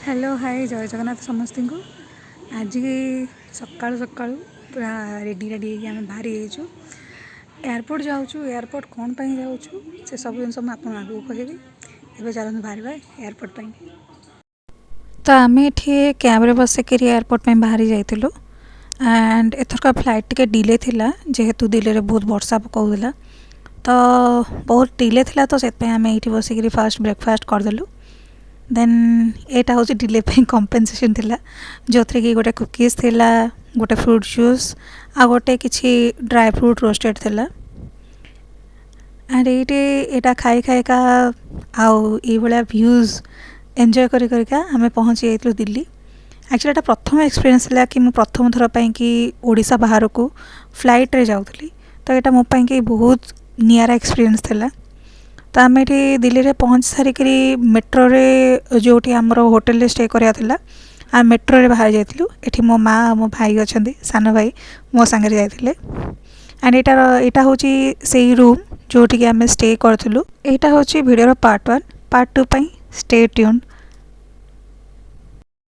Hello hi जय जगन्नाथ समस्त को आज सका सका पूरा रेडी रेडी आम बाहरी जाइए एयरपोर्ट जाऊँ एयरपोर्ट कौन पर जाऊँ से सब जिन मुझे आगे कहबी एवं चलते बाहर एयरपोर्ट पर तो आम ये कैब्रे बसिक एयरपोर्ट में बाहरी जाइलु एंड एथर फ्लाइट टे डिले थिला जेहेतु दिल्ली में बहुत वर्षा पकाउला तो बहुत डिले थिला तो आम ये बसिक फास्ट ब्रेकफास्ट करदेलु देन एटा हूँ डिले कम्पेनसेसन थिला जो थी कि गोटे कुकीज थिला गोटे फ्रूट जूस आ गोटे किसी ड्राई फ्रूट रोस्टेड थिला एंड ये खाई खाइका आउ ये व्यूज एंजॉय करिका आम पहुँची जाइलु दिल्ली। एक्चुअली एटा प्रथम एक्सपीरियंस है कि प्रथम थर कि ओडिशा बाहर को फ्लाइट रे जाऊली तो यहाँ मोपाई कि बहुत नियारा एक्सपीरियंस थिला। तो आम ये दिल्ली में पहुँच सारिक मेट्रो रे जो आमर होटेल स्टे कराला आम मेट्रो रे बाहर जाइलु एठी मो माँ मो भाई अच्छा सान भाई मो सांगे जाइए एंड यहाँ हूँ से रूम जोटि आम स्टे करूँ। यहाँ हूँ video part 1 part 2 stay tuned.